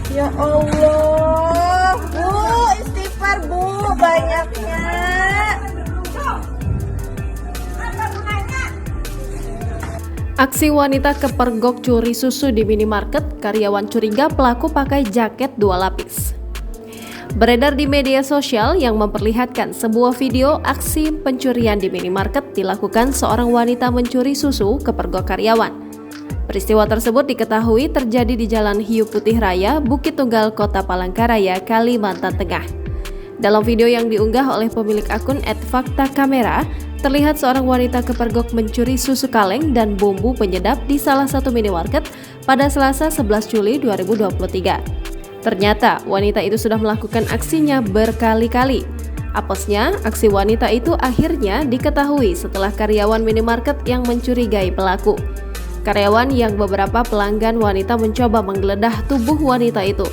Ya Allah, Bu, istighfar Bu, banyaknya. Aksi wanita kepergok curi susu di minimarket, karyawan curiga pelaku pakai jaket 2 lapis. Beredar di media sosial yang memperlihatkan sebuah video aksi pencurian di minimarket dilakukan seorang wanita mencuri susu kepergok karyawan. Peristiwa tersebut diketahui terjadi di Jalan Hiu Putih Raya, Bukit Tunggal, Kota Palangkaraya, Kalimantan Tengah. Dalam video yang diunggah oleh pemilik akun @faktakamera, terlihat seorang wanita kepergok mencuri susu kaleng dan bumbu penyedap di salah satu minimarket pada Selasa 11 Juli 2023. Ternyata wanita itu sudah melakukan aksinya berkali-kali. Apesnya, aksi wanita itu akhirnya diketahui setelah karyawan minimarket yang mencurigai pelaku. Karyawan yang beberapa pelanggan wanita mencoba menggeledah tubuh wanita itu.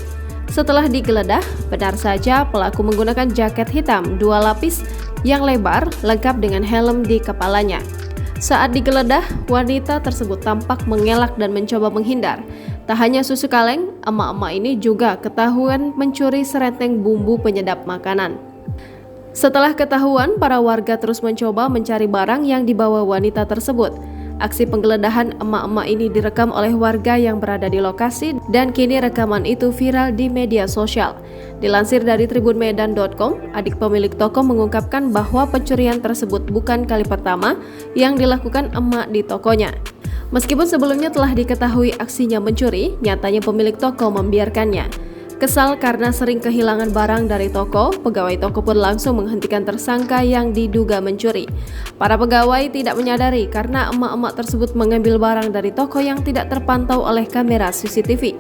Setelah digeledah, benar saja pelaku menggunakan jaket hitam 2 lapis yang lebar lengkap dengan helm di kepalanya. Saat digeledah, wanita tersebut tampak mengelak dan mencoba menghindar. Tak hanya susu kaleng, emak-emak ini juga ketahuan mencuri serenteng bumbu penyedap makanan. Setelah ketahuan, para warga terus mencoba mencari barang yang dibawa wanita tersebut. Aksi penggeledahan emak-emak ini direkam oleh warga yang berada di lokasi dan kini rekaman itu viral di media sosial. Dilansir dari tribunmedan.com, adik pemilik toko mengungkapkan bahwa pencurian tersebut bukan kali pertama yang dilakukan emak di tokonya. Meskipun sebelumnya telah diketahui aksinya mencuri, nyatanya pemilik toko membiarkannya. Kesal karena sering kehilangan barang dari toko, pegawai toko pun langsung menghentikan tersangka yang diduga mencuri. Para pegawai tidak menyadari karena emak-emak tersebut mengambil barang dari toko yang tidak terpantau oleh kamera CCTV.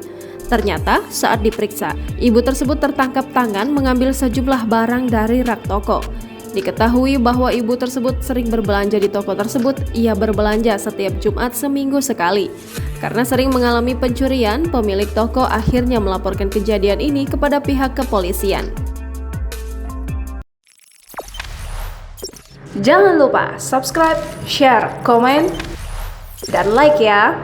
Ternyata saat diperiksa, ibu tersebut tertangkap tangan mengambil sejumlah barang dari rak toko. Diketahui bahwa ibu tersebut sering berbelanja di toko tersebut. Ia berbelanja setiap Jumat seminggu sekali. Karena sering mengalami pencurian, pemilik toko akhirnya melaporkan kejadian ini kepada pihak kepolisian. Jangan lupa subscribe, share, komen, dan like ya!